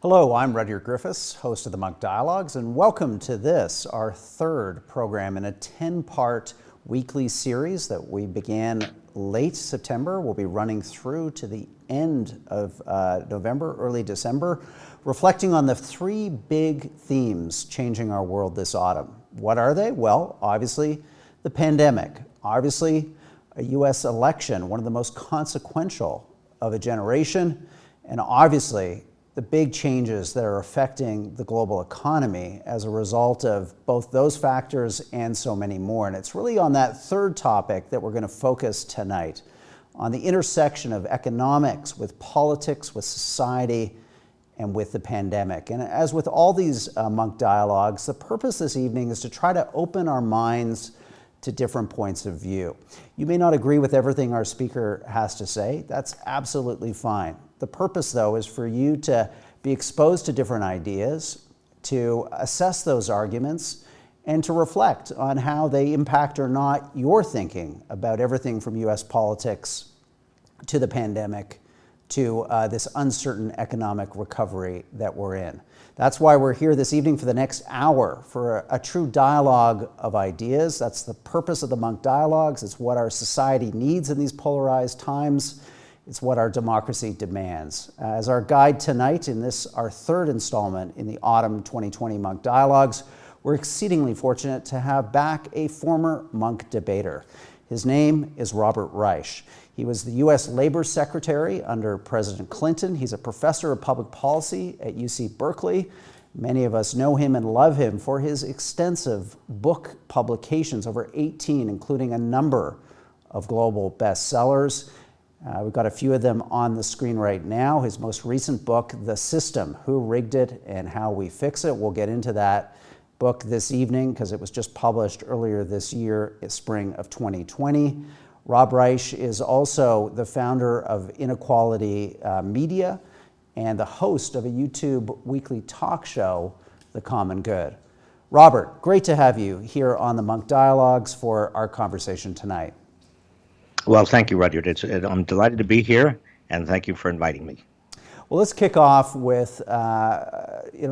Hello, I'm Rudyard Griffiths, host of the Monk Dialogues, and welcome to this, our third program in a 10-part weekly series that we began late September. We'll be running through to the end of November, early December, reflecting on the three big themes changing our world this autumn. What are they? Well, obviously, the pandemic, obviously, a U.S. election, one of the most consequential of a generation, and obviously, the big changes that are affecting the global economy as a result of both those factors and so many more. And it's really on that third topic that we're going to focus tonight, on the intersection of economics with politics, with society, and with the pandemic. And as with all these Monk Dialogues, the purpose this evening is to try to open our minds to different points of view. You may not agree with everything our speaker has to say. That's absolutely fine. The purpose, though, is for you to be exposed to different ideas, to assess those arguments, and to reflect on how they impact or not your thinking about everything from U.S. politics to the pandemic to this uncertain economic recovery that we're in. That's why we're here this evening for the next hour for a true dialogue of ideas. That's the purpose of the Monk Dialogues. It's what our society needs in these polarized times. It's what our democracy demands. As our guide tonight in this, our third installment in the autumn 2020 Monk Dialogues, we're exceedingly fortunate to have back a former Monk debater. His name is Robert Reich. He was the U.S. Labor Secretary under President Clinton. He's a professor of public policy at UC Berkeley. Many of us know him and love him for his extensive book publications, over 18, including a number of global bestsellers. We've got a few of them on the screen right now. His most recent book, The System, Who Rigged It and How We Fix It. We'll get into that book this evening because it was just published earlier this year, spring of 2020. Rob Reich is also the founder of Inequality Media and the host of a YouTube weekly talk show, The Common Good. Robert, great to have you here on the Monk Dialogues for our conversation tonight. Well, thank you, Rudyard. I'm delighted to be here, and thank you for inviting me. Well, let's kick off with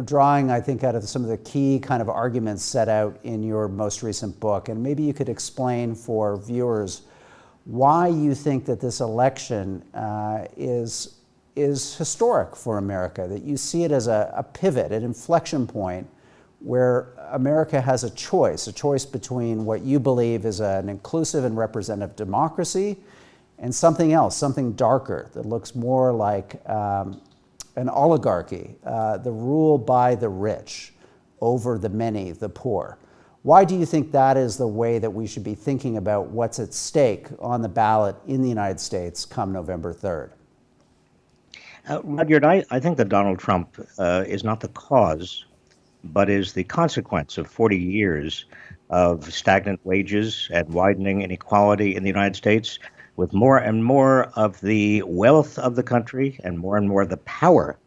drawing, I think, out of some of the key kind of arguments set out in your most recent book, and maybe you could explain for viewers why you think that this election is historic for America, that you see it as a pivot, an inflection point where America has a choice between what you believe is an inclusive and representative democracy and something else, something darker that looks more like an oligarchy, the rule by the rich over the many, the poor. Why do you think that is the way that we should be thinking about what's at stake on the ballot in the United States come November 3rd? Rudyard, I think that Donald Trump is not the cause, but is the consequence of 40 years of stagnant wages and widening inequality in the United States, with more and more of the wealth of the country and more of the power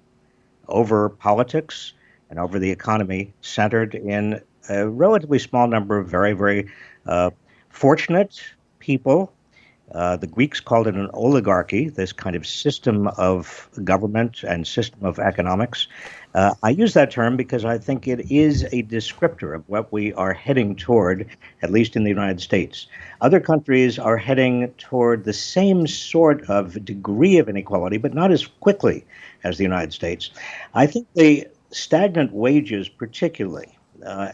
over politics and over the economy centered in a relatively small number of very, very fortunate people. The Greeks called it an oligarchy, this kind of system of government and system of economics. I use that term because I think it is a descriptor of what we are heading toward, at least in the United States. Other countries are heading toward the same sort of degree of inequality, but not as quickly as the United States. I think the stagnant wages particularly,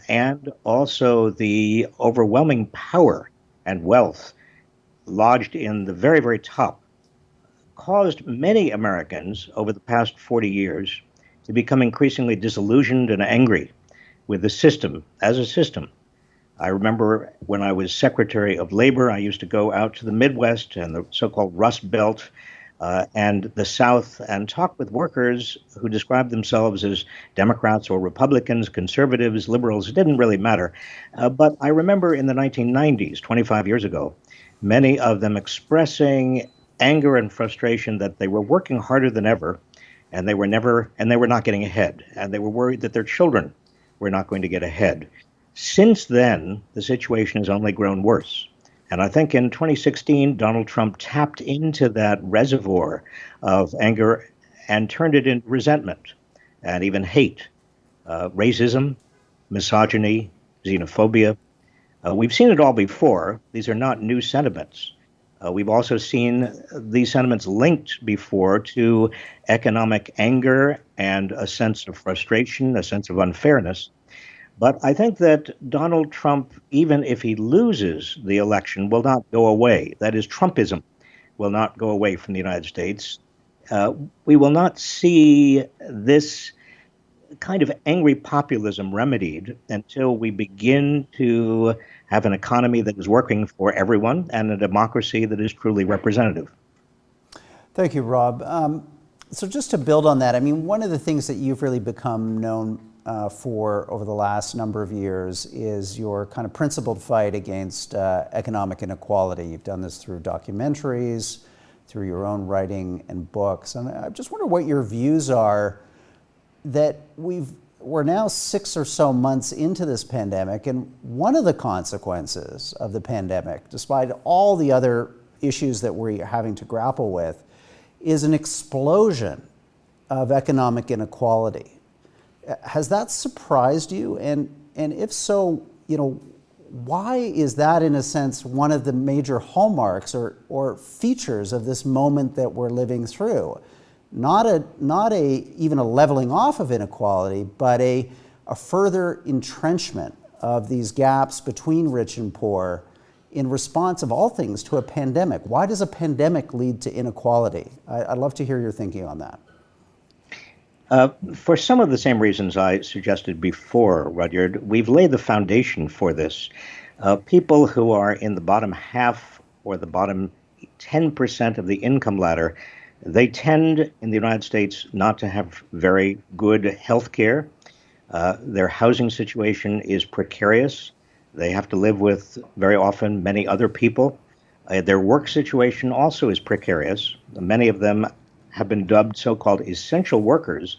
and also the overwhelming power and wealth lodged in the very, very top, caused many Americans over the past 40 years to become increasingly disillusioned and angry with the system as a system. I remember when I was Secretary of Labor, I used to go out to the Midwest and the so-called Rust Belt and the South and talk with workers who described themselves as Democrats or Republicans, conservatives, liberals. It didn't really matter. But I remember in the 1990s, 25 years ago, many of them expressing anger and frustration that they were working harder than ever and they were not getting ahead, and they were worried that their children were not going to get ahead. Since then, the situation has only grown worse. And I think in 2016, Donald Trump tapped into that reservoir of anger and turned it into resentment and even hate, racism, misogyny, xenophobia. We've seen it all before. These are not new sentiments. We've also seen these sentiments linked before to economic anger and a sense of frustration, a sense of unfairness. But I think that Donald Trump, even if he loses the election, will not go away. That is, Trumpism will not go away from the United States. We will not see this kind of angry populism remedied until we begin to have an economy that is working for everyone and a democracy that is truly representative. Thank you, Rob. So just to build on that, I mean, one of the things that you've really become known for over the last number of years is your kind of principled fight against economic inequality. You've done this through documentaries, through your own writing and books. And I just wonder what your views are that we're now 6 or so months into this pandemic, and one of the consequences of the pandemic, despite all the other issues that we're having to grapple with, is an explosion of economic inequality. Has that surprised you? And if so, why is that, in a sense, one of the major hallmarks or features of this moment that we're living through? Not even a leveling off of inequality, but a further entrenchment of these gaps between rich and poor in response of all things to a pandemic. Why does a pandemic lead to inequality? I'd love to hear your thinking on that. For some of the same reasons I suggested before, Rudyard, we've laid the foundation for this. People who are in the bottom half or the bottom 10% of the income ladder, they tend in the United States not to have very good health care. Their housing situation is precarious. They have to live with, very often, many other people. Their work situation also is precarious. Many of them have been dubbed so-called essential workers,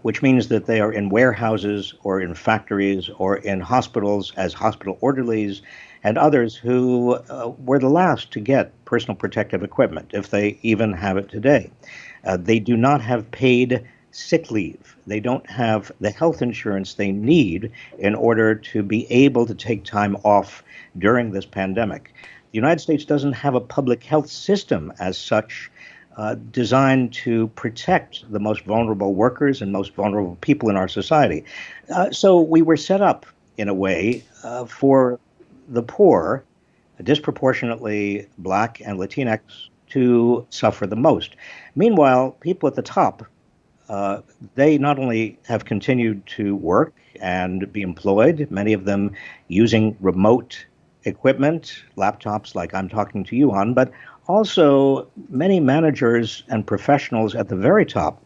which means that they are in warehouses or in factories or in hospitals as hospital orderlies, and others who were the last to get personal protective equipment, if they even have it today. They do not have paid sick leave. They don't have the health insurance they need in order to be able to take time off during this pandemic. The United States doesn't have a public health system as such designed to protect the most vulnerable workers and most vulnerable people in our society. So we were set up, in a way, for the poor, disproportionately Black and Latinx, to suffer the most. Meanwhile, people at the top, they not only have continued to work and be employed, many of them using remote equipment, laptops like I'm talking to you on, but also many managers and professionals at the very top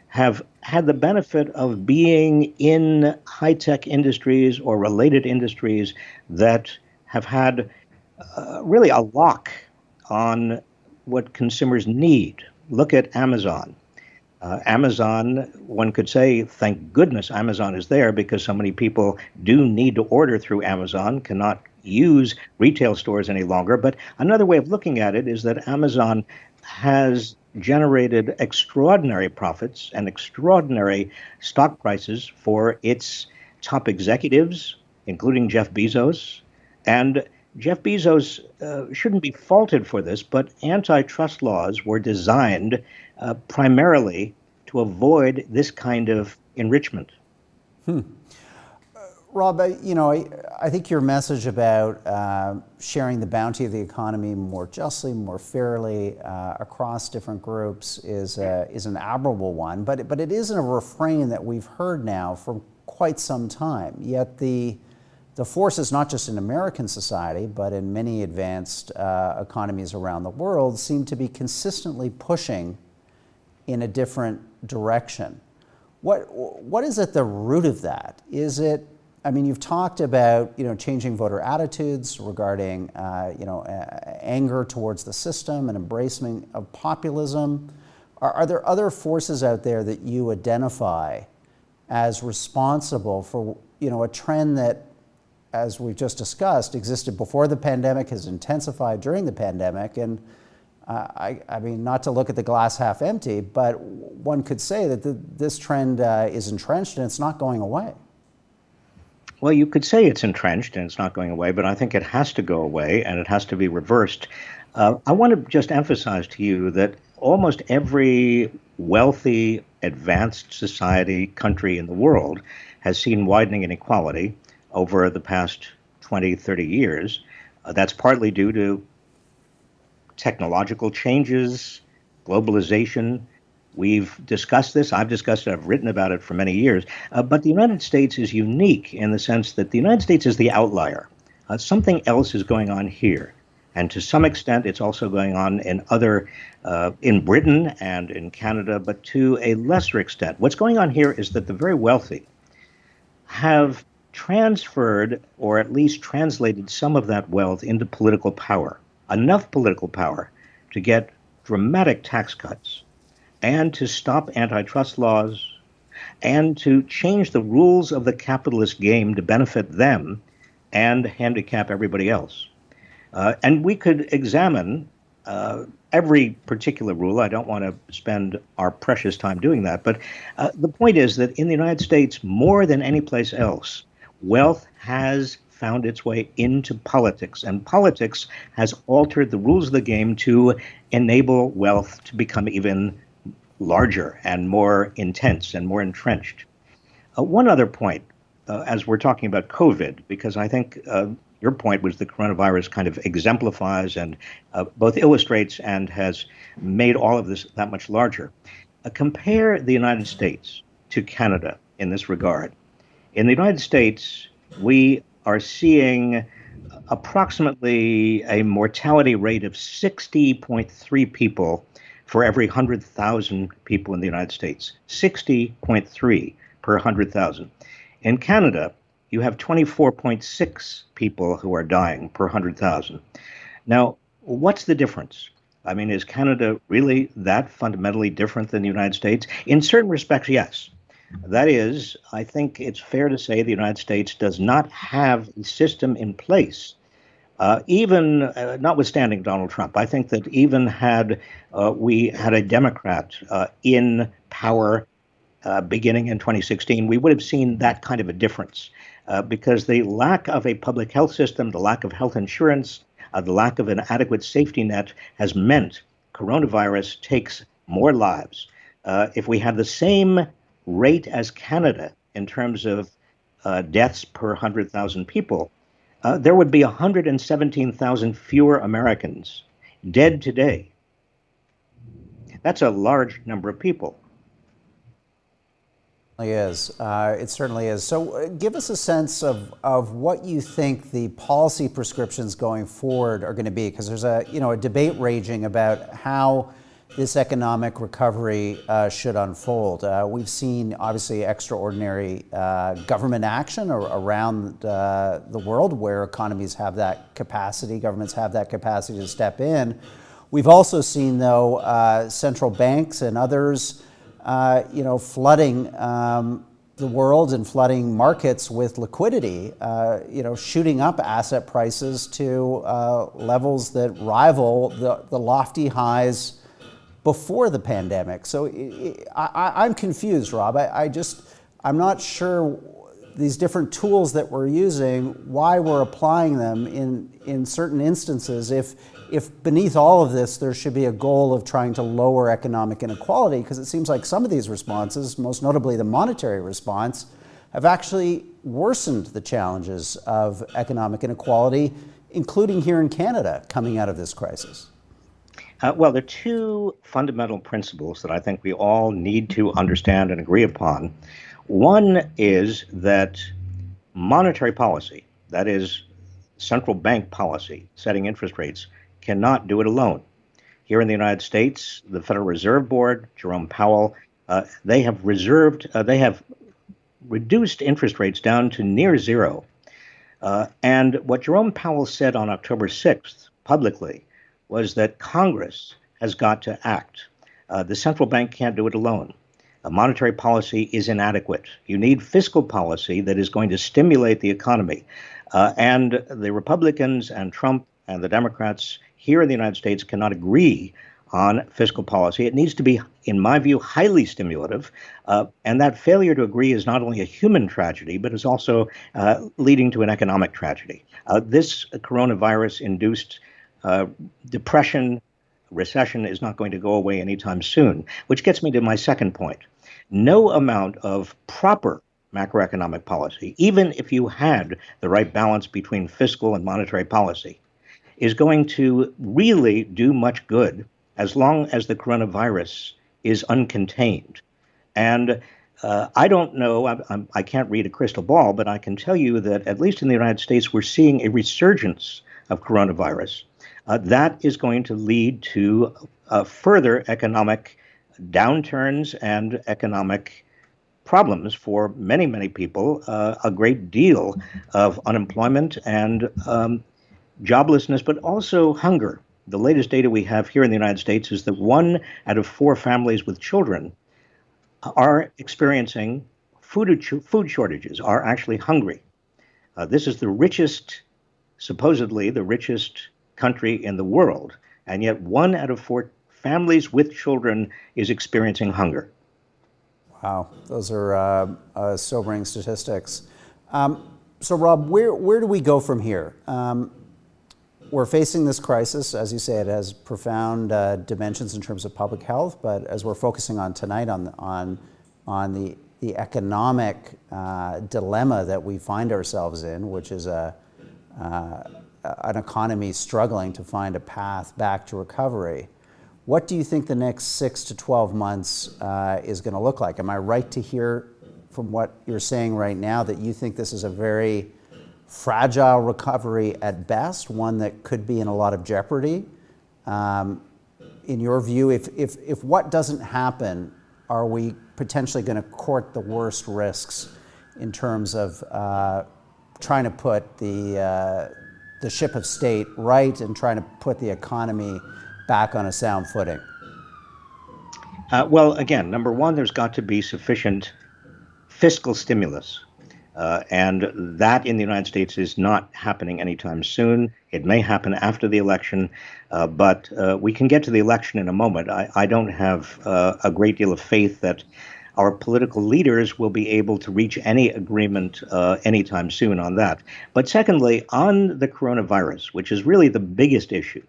have had the benefit of being in high-tech industries or related industries that have had really a lock on what consumers need. Look at Amazon. Amazon, one could say, thank goodness Amazon is there, because so many people do need to order through Amazon, cannot use retail stores any longer. But another way of looking at it is that Amazon has generated extraordinary profits and extraordinary stock prices for its top executives, including Jeff Bezos. And Jeff Bezos shouldn't be faulted for this, but antitrust laws were designed primarily to avoid this kind of enrichment. Rob, I think your message about sharing the bounty of the economy more justly, more fairly across different groups is an admirable one, but it isn't a refrain that we've heard now for quite some time. Yet the forces, not just in American society, but in many advanced economies around the world, seem to be consistently pushing in a different direction. What is at the root of that? Is it, I mean, you've talked about changing voter attitudes regarding anger towards the system and embracing of populism. Are there other forces out there that you identify as responsible for, a trend that, as we've just discussed, existed before the pandemic, has intensified during the pandemic, and I mean, not to look at the glass half empty, but one could say that this trend is entrenched and it's not going away. Well, you could say it's entrenched and it's not going away, but I think it has to go away and it has to be reversed. I want to just emphasize to you that almost every wealthy, advanced society, country in the world has seen widening inequality over the past 20, 30 years. That's partly due to technological changes, globalization. We've discussed this. I've discussed it. I've written about it for many years. But the United States is unique in the sense that the United States is the outlier. Something else is going on here. And to some extent, it's also going on in Britain and in Canada, but to a lesser extent. What's going on here is that the very wealthy have transferred, or at least translated, some of that wealth into political power. Enough political power to get dramatic tax cuts and to stop antitrust laws and to change the rules of the capitalist game to benefit them and handicap everybody else. And we could examine every particular rule. I don't want to spend our precious time doing that. But the point is that in the United States, more than any place else, wealth has found its way into politics, and politics has altered the rules of the game to enable wealth to become even larger and more intense and more entrenched. One other point, as we're talking about COVID, because I think your point was the coronavirus kind of exemplifies and both illustrates and has made all of this that much larger. Compare the United States to Canada in this regard. In the United States, we are seeing approximately a mortality rate of 60.3 people for every 100,000 people in the United States. 60.3 per 100,000. In Canada, you have 24.6 people who are dying per 100,000. Now, what's the difference? I mean, is Canada really that fundamentally different than the United States? In certain respects, yes. That is, I think it's fair to say the United States does not have a system in place, even notwithstanding Donald Trump. I think that even had we had a Democrat in power beginning in 2016, we would have seen that kind of a difference because the lack of a public health system, the lack of health insurance, the lack of an adequate safety net has meant coronavirus takes more lives. If we had the same rate as Canada in terms of deaths per 100,000 people, there would be 117,000 fewer Americans dead today. That's a large number of people. It certainly is. So give us a sense of what you think the policy prescriptions going forward are going to be, because there's a debate raging about how this economic recovery should unfold. We've seen obviously extraordinary government action around the world where economies have that capacity, governments have that capacity to step in. We've also seen, though, central banks and others flooding the world and flooding markets with liquidity, shooting up asset prices to levels that rival the lofty highs before the pandemic. So I'm confused, Rob. I'm not sure these different tools that we're using, why we're applying them in certain instances if beneath all of this there should be a goal of trying to lower economic inequality, because it seems like some of these responses, most notably the monetary response, have actually worsened the challenges of economic inequality, including here in Canada coming out of this crisis. Well, there are two fundamental principles that I think we all need to understand and agree upon. One is that monetary policy, that is central bank policy, setting interest rates, cannot do it alone. Here in the United States, the Federal Reserve Board, Jerome Powell, they have reduced interest rates down to near zero. And what Jerome Powell said on October 6th publicly was that Congress has got to act. The central bank can't do it alone. Monetary policy is inadequate. You need fiscal policy that is going to stimulate the economy. And the Republicans and Trump and the Democrats here in the United States cannot agree on fiscal policy. It needs to be, in my view, highly stimulative. And that failure to agree is not only a human tragedy, but is also leading to an economic tragedy. This coronavirus induced depression, recession is not going to go away anytime soon, which gets me to my second point. No amount of proper macroeconomic policy, even if you had the right balance between fiscal and monetary policy, is going to really do much good as long as the coronavirus is uncontained. And I don't know, I can't read a crystal ball, but I can tell you that at least in the United States, we're seeing a resurgence of coronavirus. That is going to lead to further economic downturns and economic problems for many, many people, a great deal of unemployment and joblessness, but also hunger. The latest data we have here in the United States is that 1 out of 4 families with children are experiencing food shortages, are actually hungry. This is the richest, supposedly the richest country in the world, and yet 1 out of 4 families with children is experiencing hunger. Wow, those are sobering statistics. So Rob, where do we go from here? We're facing this crisis, as you say, it has profound dimensions in terms of public health, but as we're focusing on tonight on the economic dilemma that we find ourselves in, which is an economy struggling to find a path back to recovery. What do you think the next 6 to 12 months is going to look like? Am I right to hear from what you're saying right now that you think this is a very fragile recovery at best, one that could be in a lot of jeopardy? In your view, if what doesn't happen, are we potentially going to court the worst risks in terms of trying to put the ship of state right and trying to put the economy back on a sound footing? Well, again, number one, there's got to be sufficient fiscal stimulus. And that in the United States is not happening anytime soon. It may happen after the election, but we can get to the election in a moment. I don't have a great deal of faith that our political leaders will be able to reach any agreement anytime soon on that. But secondly, on the coronavirus, which is really the biggest issue,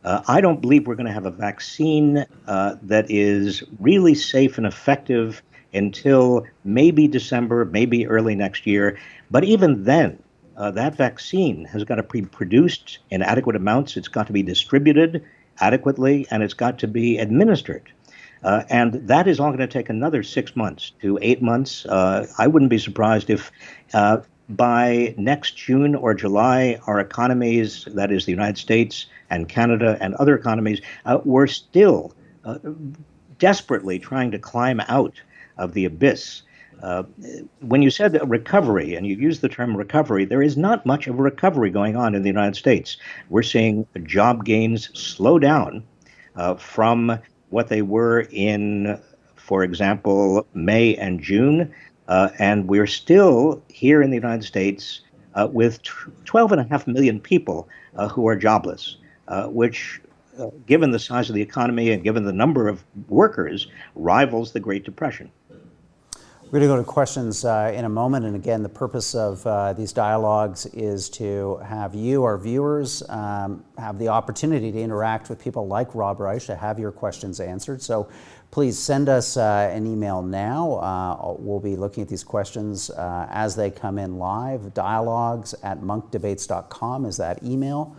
I don't believe we're going to have a vaccine that is really safe and effective until maybe December, maybe early next year. But even then, that vaccine has got to be produced in adequate amounts. It's got to be distributed adequately, and it's got to be administered. And that is all going to take another 6 months to 8 months. I wouldn't be surprised if by next June or July, our economies, that is the United States and Canada and other economies, were still desperately trying to climb out of the abyss. When you said recovery, and you used the term recovery, there is not much of a recovery going on in the United States. We're seeing job gains slow down from what they were in, for example, May and June. And we're still here in the United States with 12.5 million people who are jobless, which, given the size of the economy and given the number of workers, rivals the Great Depression. We're going to go to questions in a moment. And again, the purpose of these dialogues is to have you, our viewers, have the opportunity to interact with people like Rob Reich, to have your questions answered. So please send us an email now. We'll be looking at these questions as they come in live. dialogues@monkdebates.com is that email.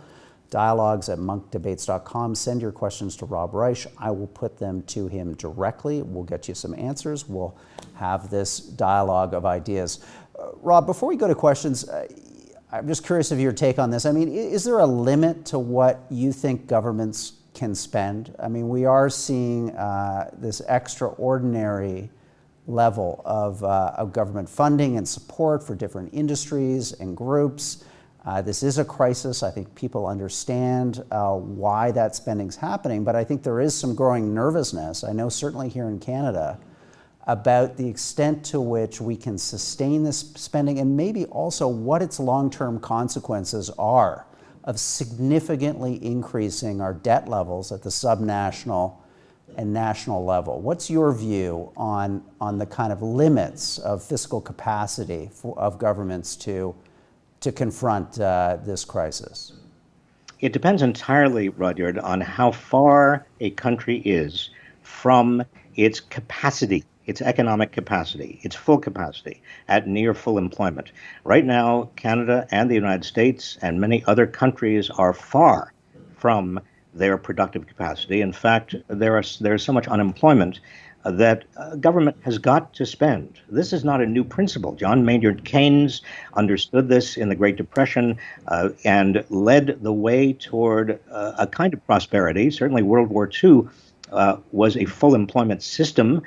dialogues@monkdebates.com. Send your questions to Rob Reich. I will put them to him directly. We'll get you some answers. We'll have this dialogue of ideas. Rob, before we go to questions, I'm just curious of your take on this. I mean, is there a limit to what you think governments can spend? I mean, we are seeing this extraordinary level of government funding and support for different industries and groups. This is a crisis. I think people understand why that spending's happening, but I think there is some growing nervousness, I know certainly here in Canada, about the extent to which we can sustain this spending and maybe also what its long-term consequences are of significantly increasing our debt levels at the subnational and national level. What's your view on the kind of limits of fiscal capacity of governments to confront this crisis? It depends entirely, Rudyard, on how far a country is from its capacity, its economic capacity, its full capacity at near full employment. Right now, Canada and the United States and many other countries are far from their productive capacity. In fact, there is so much unemployment that government has got to spend. This is not a new principle. John Maynard Keynes understood this in the Great Depression and led the way toward a kind of prosperity. Certainly World War II was a full employment system.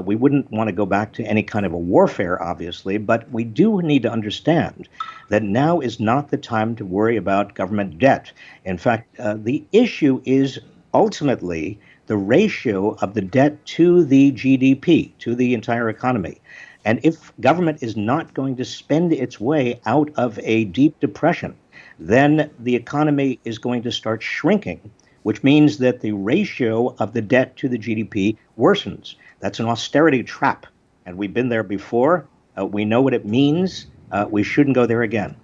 We wouldn't want to go back to any kind of a warfare, obviously, but we do need to understand that now is not the time to worry about government debt. In fact, the issue is ultimately the ratio of the debt to the GDP, to the entire economy. And if government is not going to spend its way out of a deep depression, then the economy is going to start shrinking, which means that the ratio of the debt to the GDP worsens. That's an austerity trap, and we've been there before. We know what it means. We shouldn't go there again.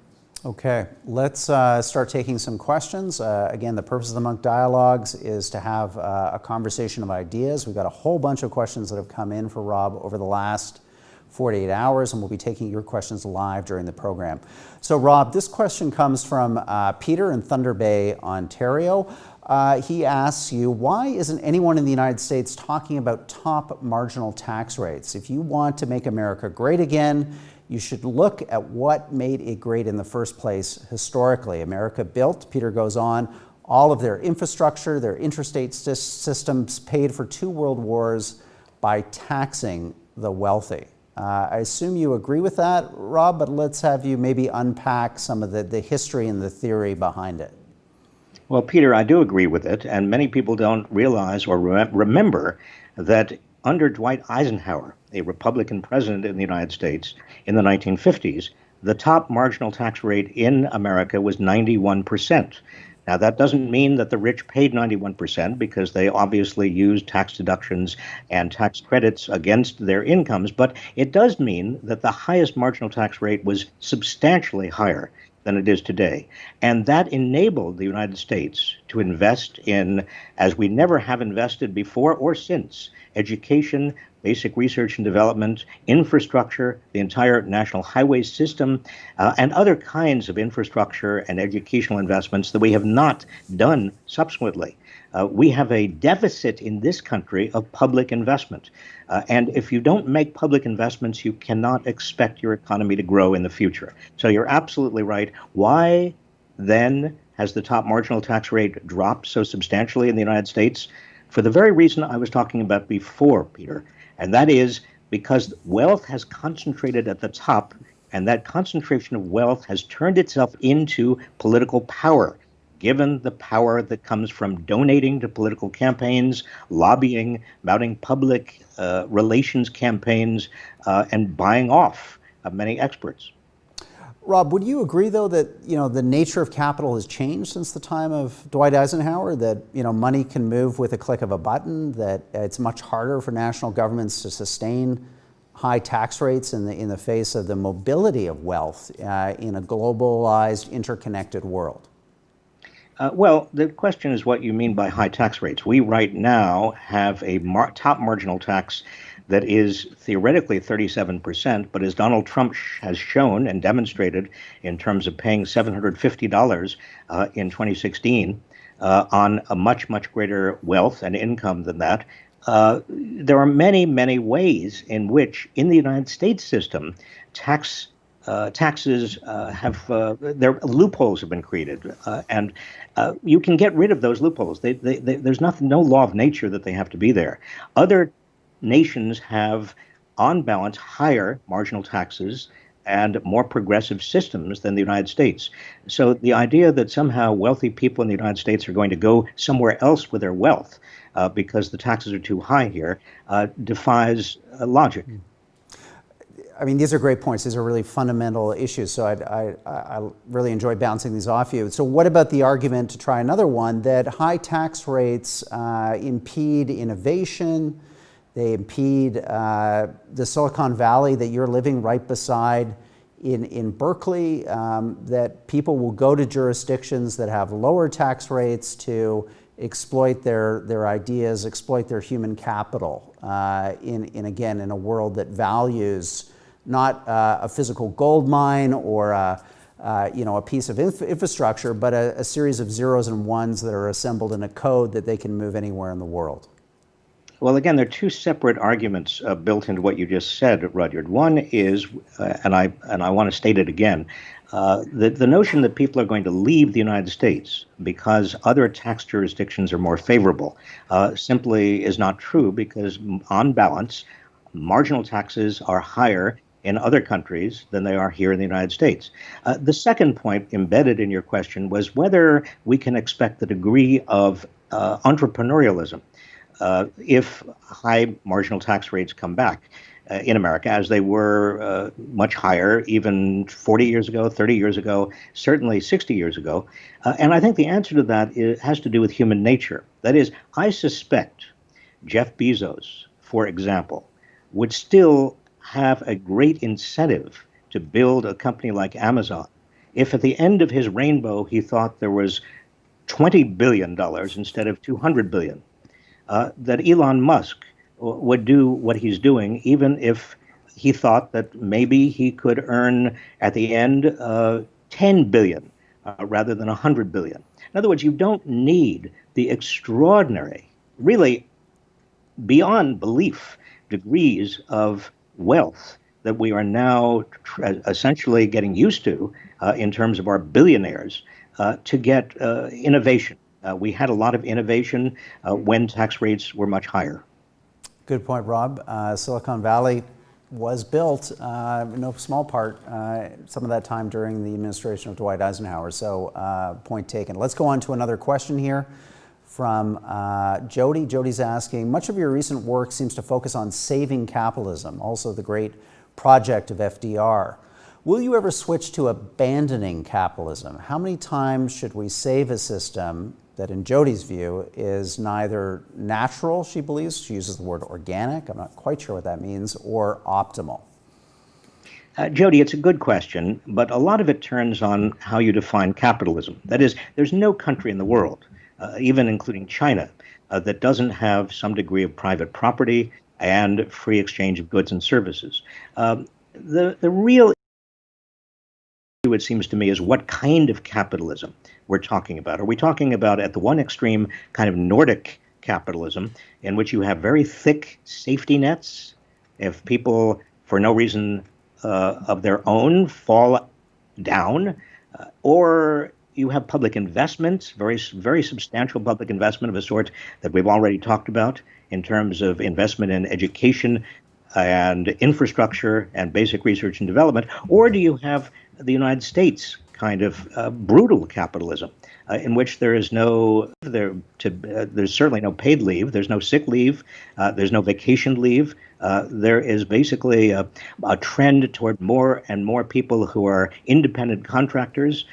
Okay, let's start taking some questions. Again, the purpose of the Monk Dialogues is to have a conversation of ideas. We've got a whole bunch of questions that have come in for Rob over the last 48 hours, and we'll be taking your questions live during the program. So Rob, this question comes from Peter in Thunder Bay, Ontario. He asks you, why isn't anyone in the United States talking about top marginal tax rates? If you want to make America great again, you should look at what made it great in the first place historically. America built, Peter goes on, all of their infrastructure, their interstate systems paid for 2 world wars by taxing the wealthy. I assume you agree with that, Rob, but let's have you maybe unpack some of the history and the theory behind it. Well, Peter, I do agree with it, and many people don't realize or remember that under Dwight Eisenhower, a Republican president in the United States in the 1950s, the top marginal tax rate in America was 91%. Now, that doesn't mean that the rich paid 91% because they obviously used tax deductions and tax credits against their incomes, but it does mean that the highest marginal tax rate was substantially higher than it is today. And that enabled the United States to invest in, as we never have invested before or since, education, basic research and development, infrastructure, the entire national highway system, and other kinds of infrastructure and educational investments that we have not done subsequently. We have a deficit in this country of public investment. And if you don't make public investments, you cannot expect your economy to grow in the future. So you're absolutely right. Why then has the top marginal tax rate dropped so substantially in the United States? For the very reason I was talking about before, Peter, and that is because wealth has concentrated at the top, and that concentration of wealth has turned itself into political power, given the power that comes from donating to political campaigns, lobbying, mounting public relations campaigns, and buying off of many experts. Rob, would you agree, though, that the nature of capital has changed since the time of Dwight Eisenhower, that money can move with a click of a button, that it's much harder for national governments to sustain high tax rates in the face of the mobility of wealth in a globalized, interconnected world? Well, the question is what you mean by high tax rates. We right now have a top marginal tax that is theoretically 37%, but as Donald Trump has shown and demonstrated in terms of paying $750 in 2016 on a much, much greater wealth and income than that, there are many, many ways in which in the United States system, taxes their loopholes have been created, and you can get rid of those loopholes. There's no law of nature that they have to be there. Other nations have, on balance, higher marginal taxes and more progressive systems than the United States. So the idea that somehow wealthy people in the United States are going to go somewhere else with their wealth because the taxes are too high here defies logic. I mean, these are great points. These are really fundamental issues. So I really enjoy bouncing these off you. So what about the argument, to try another one, that high tax rates impede innovation? They impede the Silicon Valley that you're living right beside in Berkeley, that people will go to jurisdictions that have lower tax rates to exploit their ideas, exploit their human capital in a world that values not a physical gold mine or a piece of infrastructure, but a series of zeros and ones that are assembled in a code that they can move anywhere in the world. Well, again, there are two separate arguments built into what you just said, Rudyard. One is, and I want to state it again, the notion that people are going to leave the United States because other tax jurisdictions are more favorable simply is not true, because on balance, marginal taxes are higher in other countries than they are here in the United States. The second point embedded in your question was whether we can expect the degree of entrepreneurialism if high marginal tax rates come back in America, as they were much higher even 40 years ago, 30 years ago, certainly 60 years ago. And I think the answer to that has to do with human nature. That is, I suspect Jeff Bezos, for example, would still have a great incentive to build a company like Amazon if at the end of his rainbow he thought there was $20 billion instead of $200 billion. That Elon Musk would do what he's doing, even if he thought that maybe he could earn at the end $10 billion rather than $100 billion. In other words, you don't need the extraordinary, really beyond belief, degrees of wealth that we are now essentially getting used to in terms of our billionaires to get innovation. We had a lot of innovation when tax rates were much higher. Good point, Rob. Silicon Valley was built in no small part some of that time during the administration of Dwight Eisenhower. So point taken. Let's go on to another question here from Jody. Jody's asking, much of your recent work seems to focus on saving capitalism, also the great project of FDR. Will you ever switch to abandoning capitalism? How many times should we save a system that, in Jody's view, is neither natural, she believes, she uses the word organic, I'm not quite sure what that means, or optimal? Jody, it's a good question, but a lot of it turns on how you define capitalism. That is, there's no country in the world, even including China, that doesn't have some degree of private property and free exchange of goods and services. The real issue, it seems to me, is what kind of capitalism we're talking about. Are we talking about, at the one extreme, kind of Nordic capitalism, in which you have very thick safety nets if people, for no reason of their own, fall down, or you have public investments, very substantial public investment of a sort that we've already talked about in terms of investment in education and infrastructure and basic research and development, or do you have the United States kind of brutal capitalism in which there is there's certainly no paid leave, there's no sick leave, there's no vacation leave. There is basically a trend toward more and more people who are independent contractors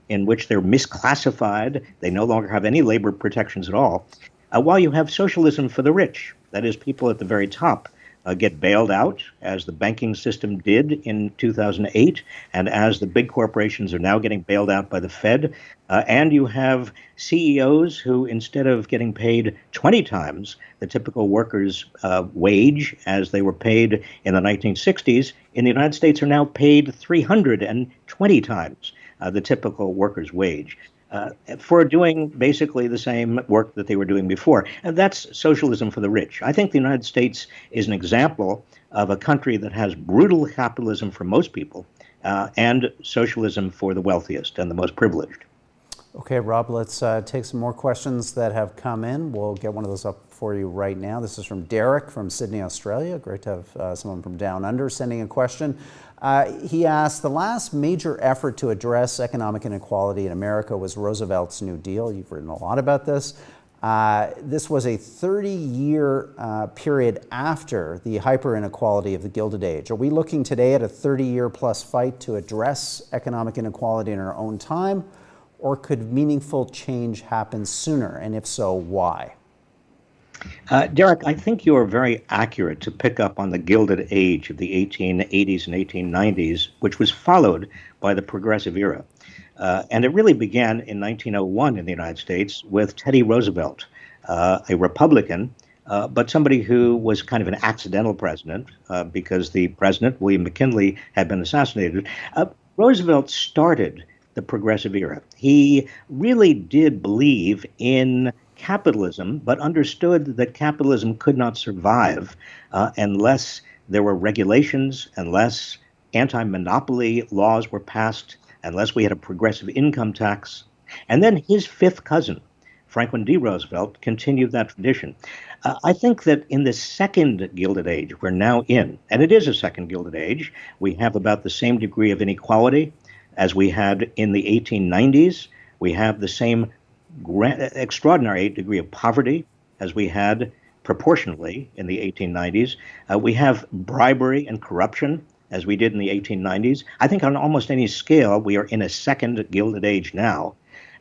in which they're misclassified. They no longer have any labor protections at all. While you have socialism for the rich, that is, people at the very top get bailed out, as the banking system did in 2008, and as the big corporations are now getting bailed out by the Fed. And you have CEOs who, instead of getting paid 20 times the typical worker's wage as they were paid in the 1960s, in the United States are now paid 320 times the typical worker's wage. For doing basically the same work that they were doing before. And that's socialism for the rich. I think the United States is an example of a country that has brutal capitalism for most people and socialism for the wealthiest and the most privileged. Okay, Rob, let's take some more questions that have come in. We'll get one of those up for you right now. This is from Derek from Sydney, Australia. Great to have someone from down under sending a question. He asked, the last major effort to address economic inequality in America was Roosevelt's New Deal. You've written a lot about this. This was a 30-year period after the hyper inequality of the Gilded Age. Are we looking today at a 30-year plus fight to address economic inequality in our own time, or could meaningful change happen sooner? And if so, why? Derek, I think you are very accurate to pick up on the Gilded Age of the 1880s and 1890s, which was followed by the Progressive Era. And it really began in 1901 in the United States with Teddy Roosevelt, a Republican, but somebody who was kind of an accidental president because the president, William McKinley, had been assassinated. Roosevelt started the Progressive Era. He really did believe in capitalism, but understood that capitalism could not survive unless there were regulations, unless anti-monopoly laws were passed, unless we had a progressive income tax. And then his fifth cousin, Franklin D. Roosevelt, continued that tradition. I think that in the second Gilded Age we're now in, and it is a second Gilded Age, we have about the same degree of inequality as we had in the 1890s. We have the same extraordinary degree of poverty as we had proportionally in the 1890s. We have bribery and corruption as we did in the 1890s. I think on almost any scale, we are in a second Gilded Age now.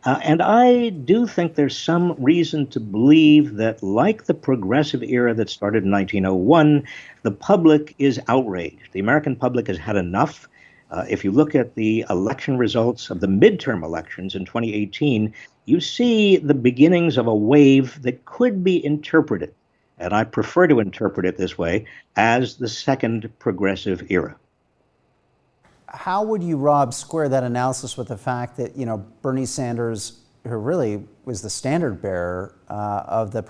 And I do think there's some reason to believe that, like the Progressive Era that started in 1901, the public is outraged. The American public has had enough. If you look at the election results of the midterm elections in 2018, you see the beginnings of a wave that could be interpreted, and I prefer to interpret it this way, as the second Progressive Era. How would you, Rob, square that analysis with the fact that, Bernie Sanders, who really was the standard bearer of the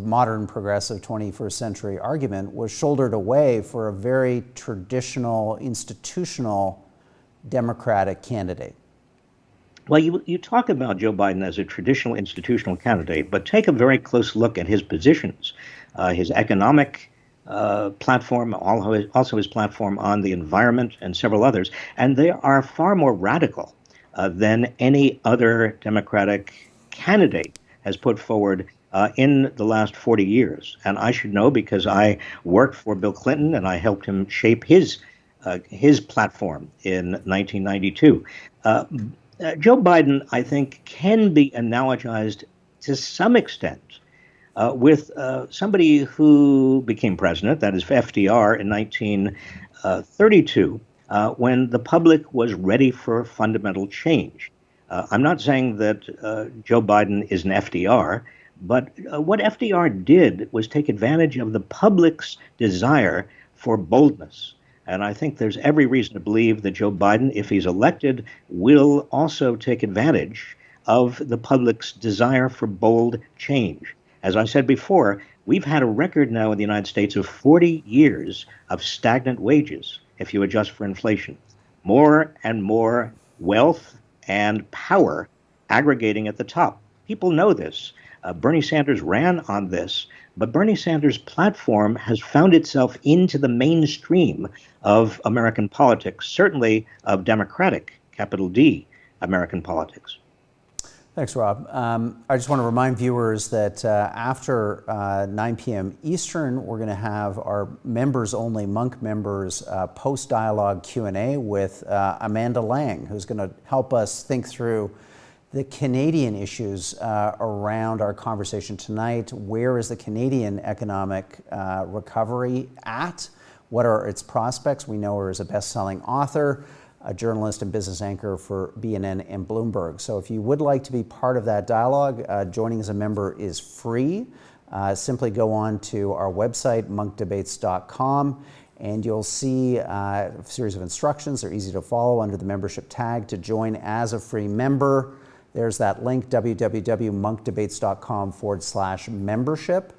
modern progressive 21st century argument, was shouldered away for a very traditional, institutional Democratic candidate? Well, you talk about Joe Biden as a traditional institutional candidate, but take a very close look at his positions, his economic platform, also his platform on the environment, and several others, and they are far more radical than any other Democratic candidate has put forward in the last 40 years. And I should know because I worked for Bill Clinton and I helped him shape his platform in 1992. Joe Biden, I think, can be analogized to some extent with somebody who became president, that is FDR, in 1932, when the public was ready for fundamental change. I'm not saying that Joe Biden is an FDR, but what FDR did was take advantage of the public's desire for boldness. And I think there's every reason to believe that Joe Biden, if he's elected, will also take advantage of the public's desire for bold change. As I said before, we've had a record now in the United States of 40 years of stagnant wages, if you adjust for inflation. More and more wealth and power aggregating at the top. People know this. Bernie Sanders ran on this, but Bernie Sanders' platform has found itself into the mainstream of American politics, certainly of Democratic, capital D, American politics. Thanks, Rob. I just want to remind viewers that after 9 p.m. Eastern, we're going to have our members-only, Monk members, post-dialogue Q&A with Amanda Lang, who's going to help us think through the Canadian issues around our conversation tonight. Where is the Canadian economic recovery at? What are its prospects? We know her as a best-selling author, a journalist and business anchor for BNN and Bloomberg. So if you would like to be part of that dialogue, joining as a member is free. Simply go on to our website, monkdebates.com, and you'll see a series of instructions. They're easy to follow under the membership tag to join as a free member. There's that link, www.monkdebates.com/membership.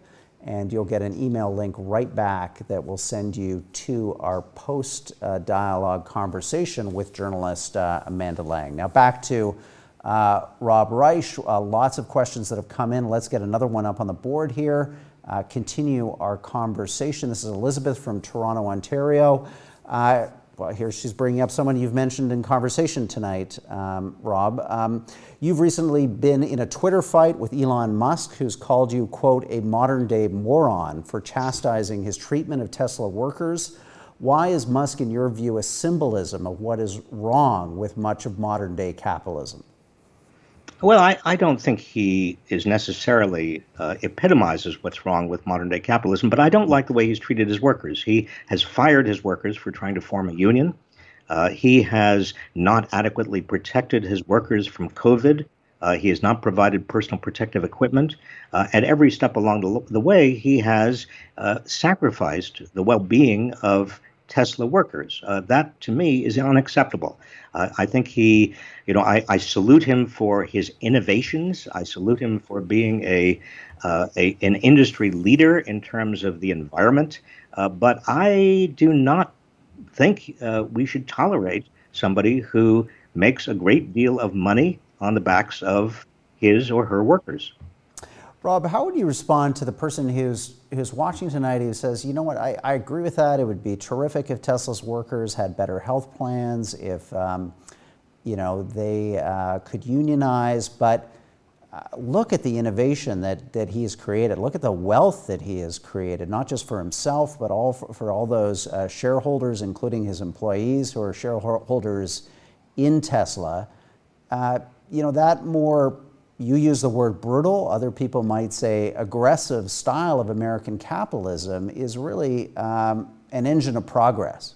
And you'll get an email link right back that will send you to our post-dialogue conversation with journalist Amanda Lang. Now back to Rob Reich. Lots of questions that have come in. Let's get another one up on the board here. continue our conversation. This is Elizabeth from Toronto, Ontario. Well, here she's bringing up someone you've mentioned in conversation tonight, Rob. You've recently been in a Twitter fight with Elon Musk, who's called you, quote, a modern-day moron for chastising his treatment of Tesla workers. Why is Musk, in your view, a symbolism of what is wrong with much of modern-day capitalism? Well, I don't think he is necessarily epitomizes what's wrong with modern day capitalism, but I don't like the way he's treated his workers. He has fired his workers for trying to form a union. He has not adequately protected his workers from COVID. He has not provided personal protective equipment. At every step along the way, he has sacrificed the well-being of Tesla workers. That, to me, is unacceptable. I think I salute him for his innovations. I salute him for being an industry leader in terms of the environment. But I do not think we should tolerate somebody who makes a great deal of money on the backs of his or her workers. Rob, how would you respond to the person who's watching tonight who says, you know what, I agree with that. It would be terrific if Tesla's workers had better health plans, if they could unionize, but look at the innovation that he's created. Look at the wealth that he has created, not just for himself, but for all those shareholders, including his employees who are shareholders in Tesla. That more, you use the word brutal, other people might say aggressive style of American capitalism is really an engine of progress.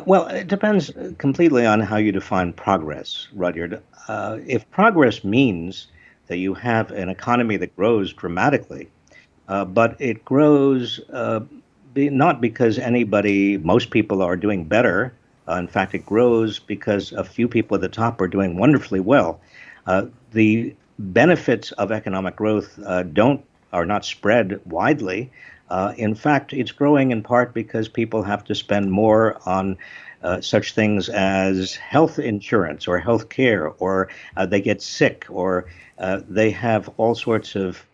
Well, it depends completely on how you define progress, Rudyard. If progress means that you have an economy that grows dramatically, but it grows not because most people are doing better. In fact, it grows because a few people at the top are doing wonderfully well. The benefits of economic growth are not spread widely. In fact, it's growing in part because people have to spend more on such things as health insurance or health care, or they get sick, or they have all sorts of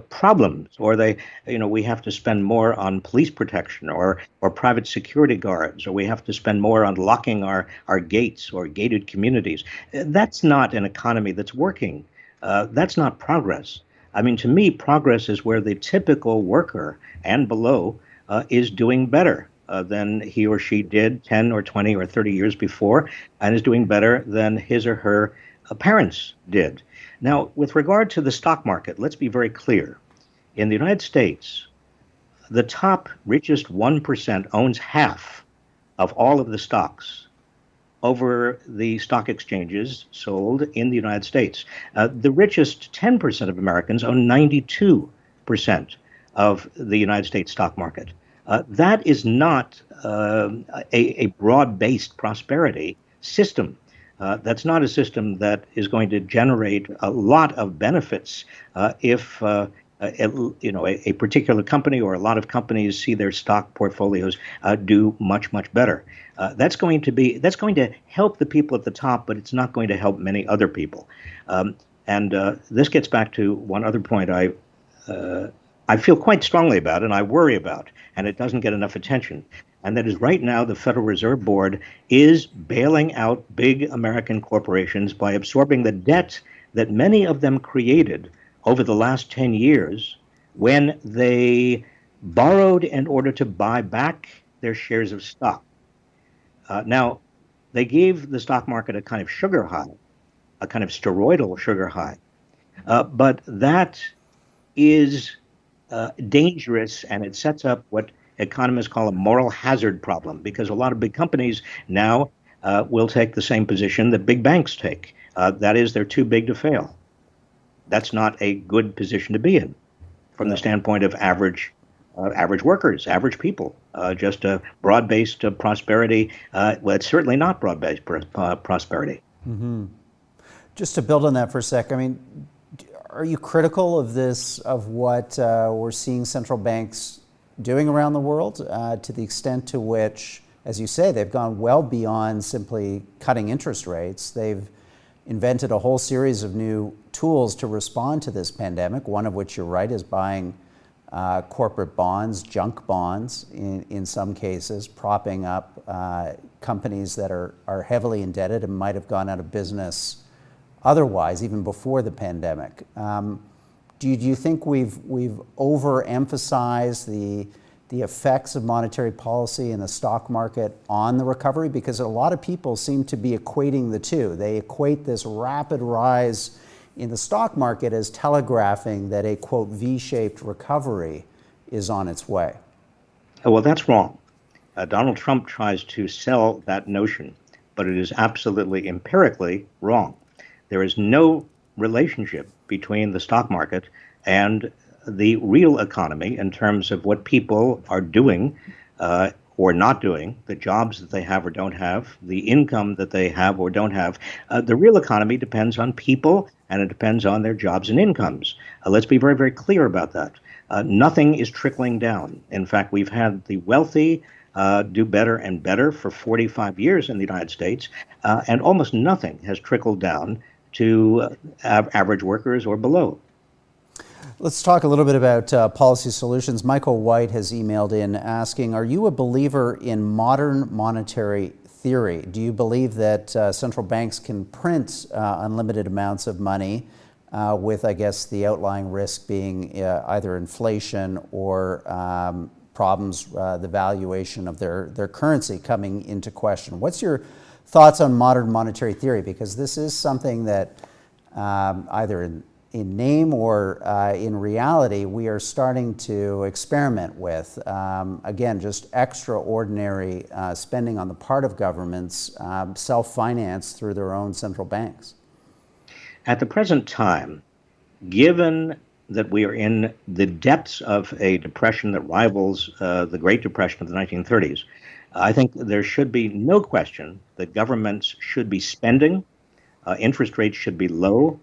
problems, or we have to spend more on police protection or private security guards, or we have to spend more on locking our gates or gated communities. That's not an economy that's working. That's not progress. I mean, to me, progress is where the typical worker and below is doing better than he or she did 10 or 20 or 30 years before, and is doing better than his or her parents did. Now, with regard to the stock market, let's be very clear. In the United States, the top richest 1% owns half of all of the stocks over the stock exchanges sold in the United States. The richest 10% of Americans own 92% of the United States stock market. That is not a broad-based prosperity system. That's not a system that is going to generate a lot of benefits if a particular company or a lot of companies see their stock portfolios do much, much better. That's going to help the people at the top, but it's not going to help many other people. And this gets back to one other point I feel quite strongly about and I worry about, and it doesn't get enough attention. And that is right now the Federal Reserve Board is bailing out big American corporations by absorbing the debt that many of them created over the last 10 years when they borrowed in order to buy back their shares of stock. Now, they gave the stock market a kind of sugar high, a kind of steroidal sugar high. But that is dangerous, and it sets up what economists call a moral hazard problem, because a lot of big companies now will take the same position that big banks take. That is, they're too big to fail. That's not a good position to be in from the standpoint of average workers, average people. Just a broad-based prosperity. Well, it's certainly not broad-based prosperity. Mm-hmm. Just to build on that for a sec, I mean, are you critical of this, of what we're seeing central banks doing around the world, to the extent to which, as you say, they've gone well beyond simply cutting interest rates? They've invented a whole series of new tools to respond to this pandemic, one of which, you're right, is buying corporate bonds, junk bonds in some cases, propping up companies that are heavily indebted and might have gone out of business otherwise, even before the pandemic. Do you think we've overemphasized the effects of monetary policy and the stock market on the recovery? Because a lot of people seem to be equating the two. They equate this rapid rise in the stock market as telegraphing that a, quote, V-shaped recovery is on its way. Well, that's wrong. Donald Trump tries to sell that notion, but it is absolutely empirically wrong. There is no relationship between the stock market and the real economy in terms of what people are doing or not doing, the jobs that they have or don't have, the income that they have or don't have. The real economy depends on people, and it depends on their jobs and incomes. Let's be very, very clear about that. Nothing is trickling down. In fact, we've had the wealthy do better and better for 45 years in the United States, and almost nothing has trickled down to average workers or below. Let's talk a little bit about policy solutions. Michael White has emailed in asking, are you a believer in modern monetary theory? Do you believe that central banks can print unlimited amounts of money with, I guess, the outlying risk being either inflation or problems, the valuation of their currency coming into question? What's your thoughts on modern monetary theory? Because this is something that either in name or in reality, we are starting to experiment with. Again, just extraordinary spending on the part of governments, self-financed through their own central banks. At the present time, given that we are in the depths of a depression that rivals the Great Depression of the 1930s, I think there should be no question that governments should be spending, interest rates should be low.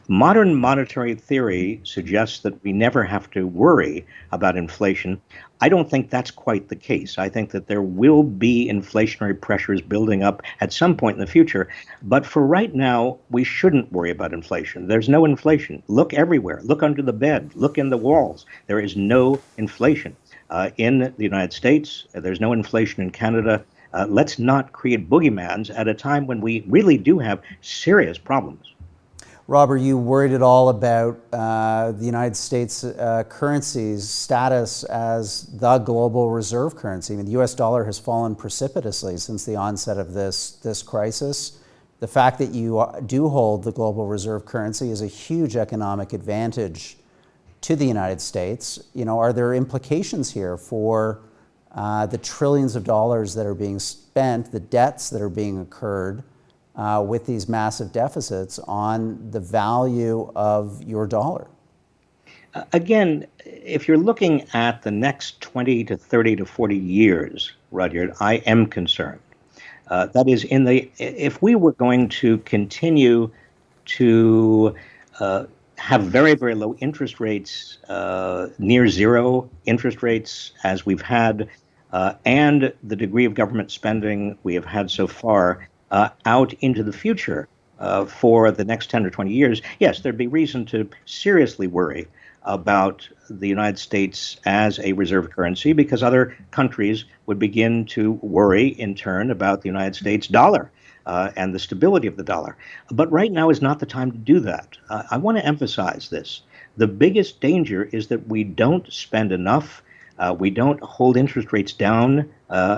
Modern monetary theory suggests that we never have to worry about inflation. I don't think that's quite the case. I think that there will be inflationary pressures building up at some point in the future. But for right now, we shouldn't worry about inflation. There's no inflation. Look everywhere. Look under the bed. Look in the walls. There is no inflation. In the United States, there's no inflation in Canada. Let's not create boogeymans at a time when we really do have serious problems. Rob, are you worried at all about the United States currency's status as the global reserve currency? I mean, the US dollar has fallen precipitously since the onset of this crisis. The fact that you do hold the global reserve currency is a huge economic advantage to the United States. You know, are there implications here for the trillions of dollars that are being spent, the debts that are being incurred with these massive deficits on the value of your dollar? Again, if you're looking at the next 20 to 30 to 40 years, Rudyard, I am concerned. That is, if we were going to continue to have very, very low interest rates, near zero interest rates as we've had, and the degree of government spending we have had so far, out into the future for the next 10 or 20 years, yes, there'd be reason to seriously worry about the United States as a reserve currency, because other countries would begin to worry in turn about the United States dollar and the stability of the dollar. But right now is not the time to do that. I want to emphasize this. The biggest danger is that we don't spend enough, we don't hold interest rates down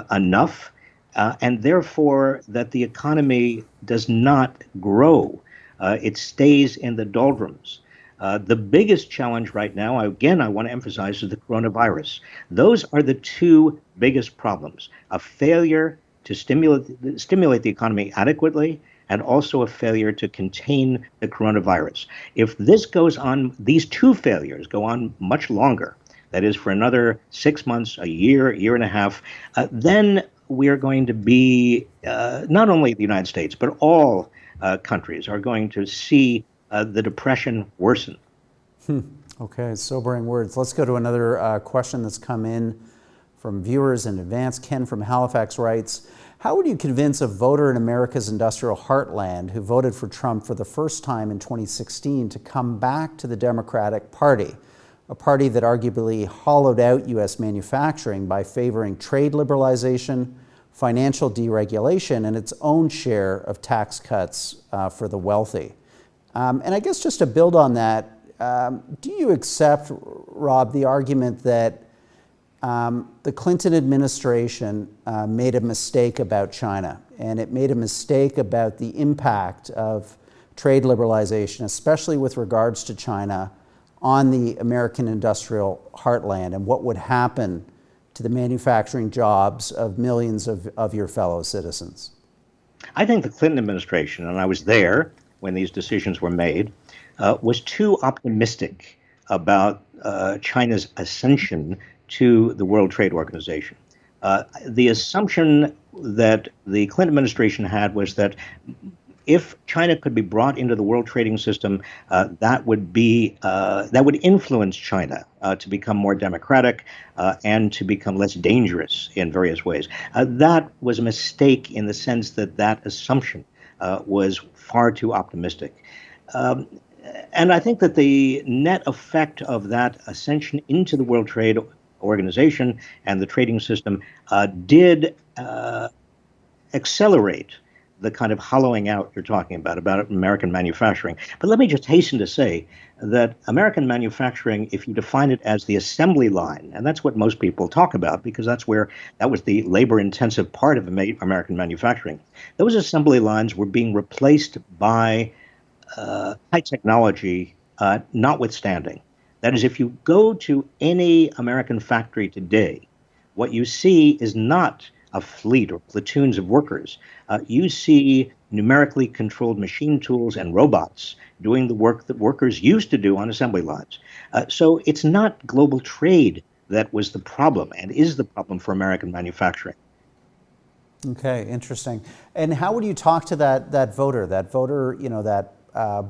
enough, and therefore that the economy does not grow. It stays in the doldrums. The biggest challenge right now, again, I want to emphasize, is the coronavirus. Those are the two biggest problems: a failure to stimulate the economy adequately, and also a failure to contain the coronavirus. If this goes on, these two failures go on much longer, that is for another 6 months, a year and a half, then we are going to be, not only the United States, but all countries are going to see the depression worsen. Okay, sobering words. Let's go to another question that's come in from viewers in advance. Ken from Halifax writes, How would you convince a voter in America's industrial heartland who voted for Trump for the first time in 2016 to come back to the Democratic Party, a party that arguably hollowed out U.S. manufacturing by favoring trade liberalization, financial deregulation, and its own share of tax cuts for the wealthy? And I guess just to build on that, do you accept, Rob, the argument that the Clinton administration made a mistake about China, and it made a mistake about the impact of trade liberalization, especially with regards to China, on the American industrial heartland, and what would happen to the manufacturing jobs of millions of your fellow citizens? I think the Clinton administration, and I was there when these decisions were made, was too optimistic about China's ascension to the World Trade Organization. The assumption that the Clinton administration had was that if China could be brought into the world trading system, that would influence China to become more democratic and to become less dangerous in various ways. That was a mistake in the sense that that assumption was far too optimistic. And I think that the net effect of that ascension into the World Trade Organization and the trading system did accelerate the kind of hollowing out you're talking about American manufacturing. But let me just hasten to say that American manufacturing, if you define it as the assembly line, and that's what most people talk about because that was the labor-intensive part of American manufacturing, those assembly lines were being replaced by high technology notwithstanding. That is, if you go to any American factory today, what you see is not a fleet or platoons of workers. You see numerically controlled machine tools and robots doing the work that workers used to do on assembly lines. So it's not global trade that was the problem and is the problem for American manufacturing. Okay, interesting. And how would you talk to that voter, that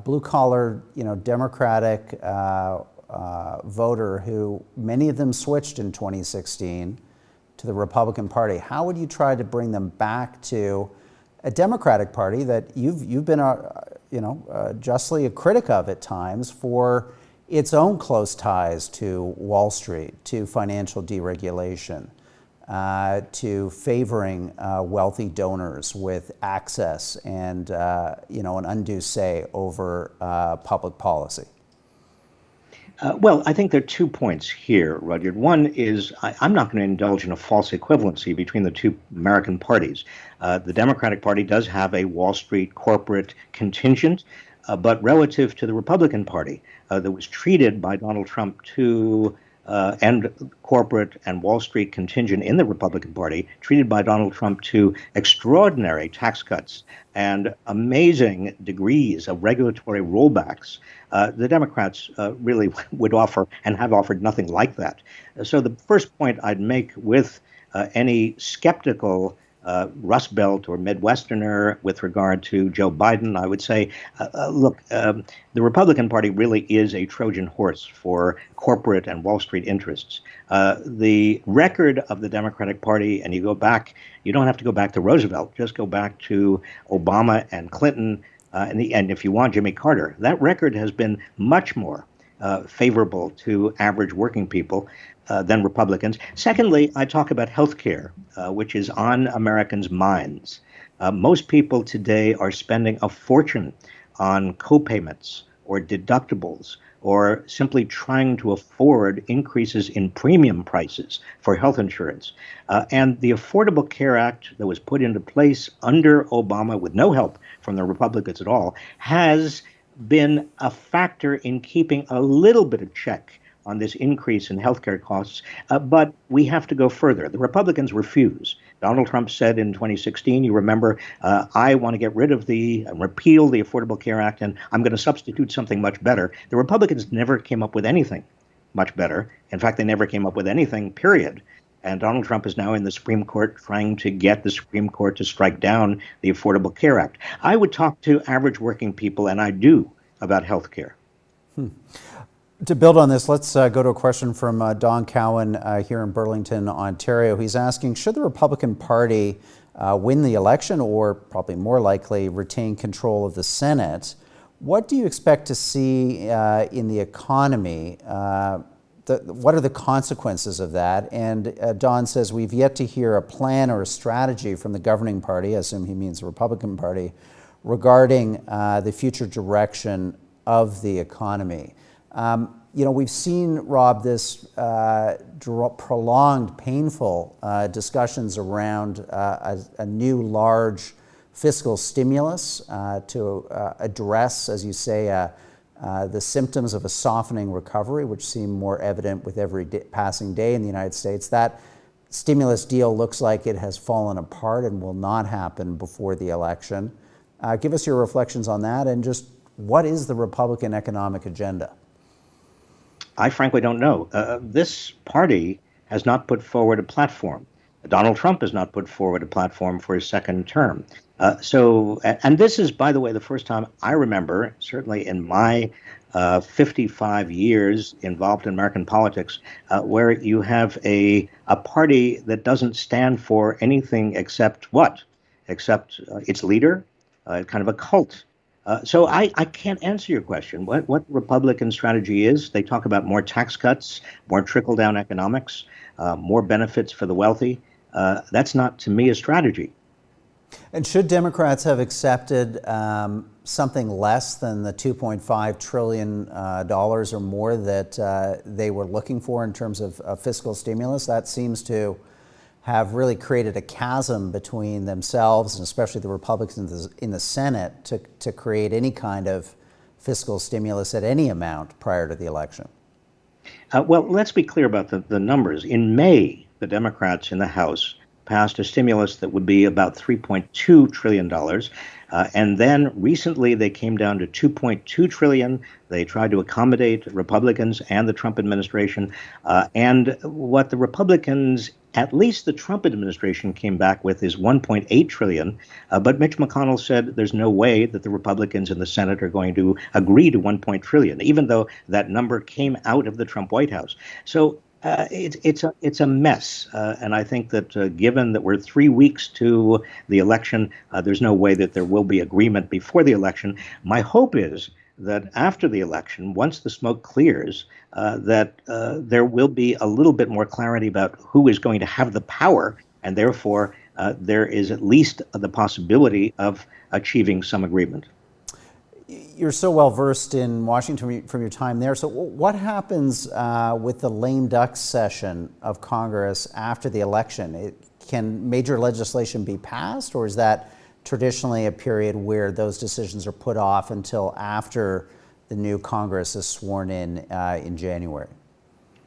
blue-collar, Democratic voter who many of them switched in 2016 to the Republican Party? How would you try to bring them back to a Democratic Party that you've been justly a critic of at times for its own close ties to Wall Street, to financial deregulation, to favoring wealthy donors with access and an undue say over public policy? Well, I think there are 2 points here, Rudyard. One is I'm not going to indulge in a false equivalency between the two American parties. The Democratic Party does have a Wall Street corporate contingent, but relative to the Republican Party that was treated by Donald Trump to and corporate and Wall Street contingent in the Republican Party, treated by Donald Trump to extraordinary tax cuts and amazing degrees of regulatory rollbacks, the Democrats really would offer and have offered nothing like that. So the first point I'd make with any skeptical Rust Belt or Midwesterner with regard to Joe Biden, I would say, look, the Republican Party really is a Trojan horse for corporate and Wall Street interests. The record of the Democratic Party, and you don't have to go back to Roosevelt, just go back to Obama and Clinton, and if you want, Jimmy Carter. That record has been much more favorable to average working people than Republicans. Secondly, I talk about health care, which is on Americans' minds. Most people today are spending a fortune on co-payments or deductibles or simply trying to afford increases in premium prices for health insurance. And the Affordable Care Act that was put into place under Obama with no help from the Republicans at all has been a factor in keeping a little bit of check on this increase in healthcare costs, but we have to go further. The Republicans refuse. Donald Trump said in 2016, you remember, I want to get rid of repeal the Affordable Care Act, and I'm going to substitute something much better. The Republicans never came up with anything much better. In fact, they never came up with anything, period. And Donald Trump is now in the Supreme Court trying to get the Supreme Court to strike down the Affordable Care Act. I would talk to average working people, and I do, about health care. To build on this, let's go to a question from Don Cowan here in Burlington, Ontario. He's asking, should the Republican Party win the election, or probably more likely retain control of the Senate. What do you expect to see in the economy? What are the consequences of that? And Don says, we've yet to hear a plan or a strategy from the governing party, I assume he means the Republican Party, regarding the future direction of the economy. We've seen, Rob, this prolonged, painful discussions around a new large fiscal stimulus to address, as you say, the symptoms of a softening recovery, which seem more evident with every passing day in the United States. That stimulus deal looks like it has fallen apart and will not happen before the election. Give us your reflections on that, and just what is the Republican economic agenda? I frankly don't know. This party has not put forward a platform. Donald Trump has not put forward a platform for his second term. And this is, by the way, the first time I remember, certainly in my 55 years involved in American politics, where you have a party that doesn't stand for anything except what? Except its leader, kind of a cult. So I can't answer your question. What the Republican strategy is, they talk about more tax cuts, more trickle-down economics, more benefits for the wealthy. That's not, to me, a strategy. And should Democrats have accepted something less than the $2.5 trillion or more that they were looking for in terms of fiscal stimulus? That seems to have really created a chasm between themselves, and especially the Republicans in the Senate, to create any kind of fiscal stimulus at any amount prior to the election. Well, let's be clear about the numbers. In May, the Democrats in the House passed a stimulus that would be about $3.2 trillion. And then recently they came down to $2.2 trillion. They tried to accommodate Republicans and the Trump administration. And what the Republicans, at least the Trump administration, came back with is $1.8 trillion. But Mitch McConnell said there's no way that the Republicans in the Senate are going to agree to $1 trillion, even though that number came out of the Trump White House. So it's a mess, and I think that given that we're 3 weeks to the election, there's no way that there will be agreement before the election. My hope is that after the election, once the smoke clears, that there will be a little bit more clarity about who is going to have the power, and therefore there is at least the possibility of achieving some agreement. You're so well versed in Washington from your time there. So what happens with the lame duck session of Congress after the election? Can major legislation be passed, or is that traditionally a period where those decisions are put off until after the new Congress is sworn in January?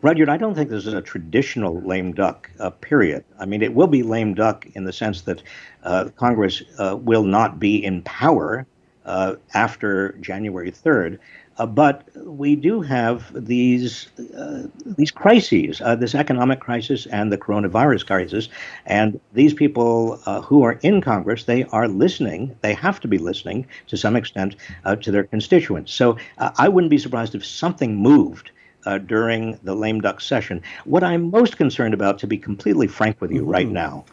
Rudyard, I don't think this is a traditional lame duck period. I mean, it will be lame duck in the sense that Congress will not be in power after January 3rd. But we do have these crises, this economic crisis and the coronavirus crisis. And these people who are in Congress, they are listening. They have to be listening to some extent to their constituents. So I wouldn't be surprised if something moved during the lame duck session. What I'm most concerned about, to be completely frank with you right now,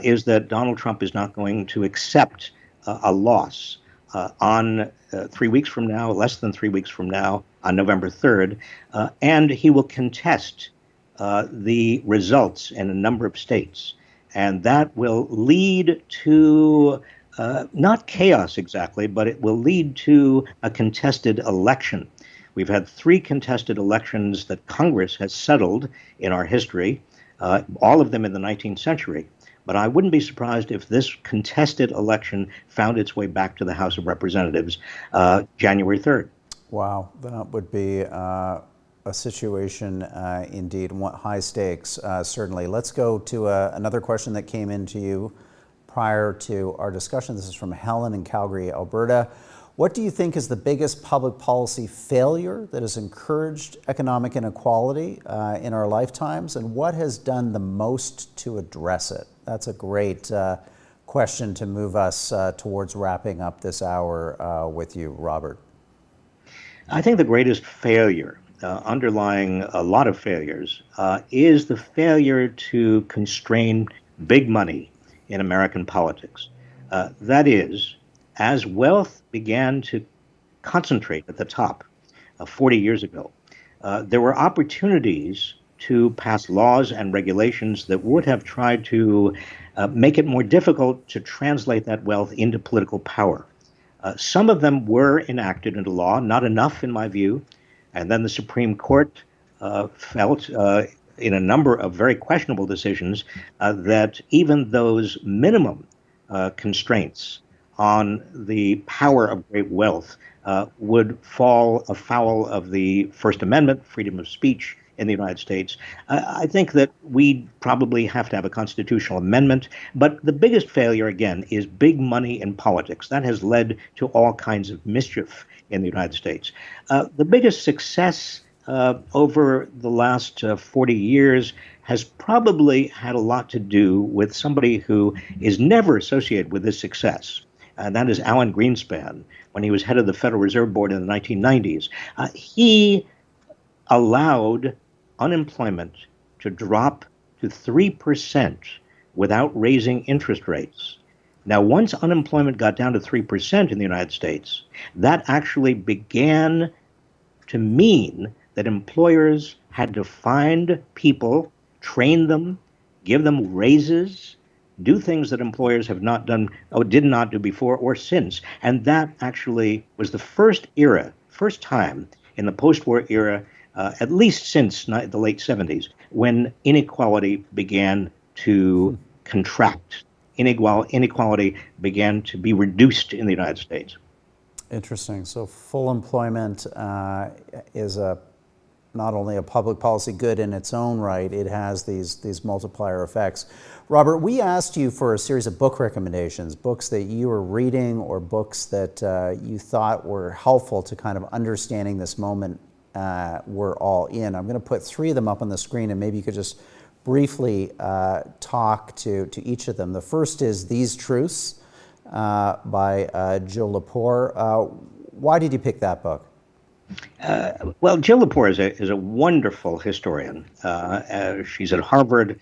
is that Donald Trump is not going to accept a loss on 3 weeks from now, less than 3 weeks from now, on November 3rd, and he will contest the results in a number of states. And that will lead to not chaos exactly, but it will lead to a contested election. We've had 3 contested elections that Congress has settled in our history, all of them in the 19th century. But I wouldn't be surprised if this contested election found its way back to the House of Representatives January 3rd. Wow, that would be a situation indeed, high stakes, certainly. Let's go to another question that came into you prior to our discussion. This is from Helen in Calgary, Alberta. What do you think is the biggest public policy failure that has encouraged economic inequality in our lifetimes, and what has done the most to address it? That's a great question to move us towards wrapping up this hour with you, Robert. I think the greatest failure, underlying a lot of failures, is the failure to constrain big money in American politics. That is, as wealth began to concentrate at the top 40 years ago, there were opportunities to pass laws and regulations that would have tried to make it more difficult to translate that wealth into political power. Some of them were enacted into law, not enough in my view. And then the Supreme Court felt in a number of very questionable decisions that even those minimum constraints on the power of great wealth would fall afoul of the First Amendment, freedom of speech in the United States. I think that we probably have to have a constitutional amendment, but the biggest failure, again, is big money in politics. That has led to all kinds of mischief in the United States. The biggest success over the last 40 years has probably had a lot to do with somebody who is never associated with this success. And that is Alan Greenspan, when he was head of the Federal Reserve Board in the 1990s. He allowed unemployment to drop to 3% without raising interest rates. Now, once unemployment got down to 3% in the United States, that actually began to mean that employers had to find people, train them, give them raises, do things that employers have not done or did not do before or since. And that actually was the first time in the post-war era, at least since the late 70s, when inequality began to contract. Inequality began to be reduced in the United States. Interesting. So full employment is not only a public policy good in its own right, it has these multiplier effects. Robert, we asked you for a series of book recommendations, books that you were reading or books that you thought were helpful to kind of understanding this moment we're all in. I'm going to put three of them up on the screen, and maybe you could just briefly talk to each of them. The first is These Truths by Jill Lepore. Why did you pick that book? Well, Jill Lepore is a wonderful historian. She's at Harvard.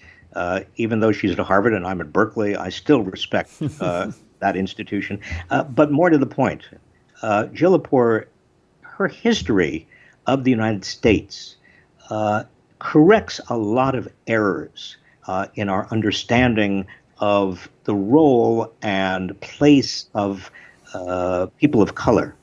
Even though she's at Harvard and I'm at Berkeley, I still respect that institution. But more to the point, Jill Lepore, her history of the United States corrects a lot of errors in our understanding of the role and place of people of color.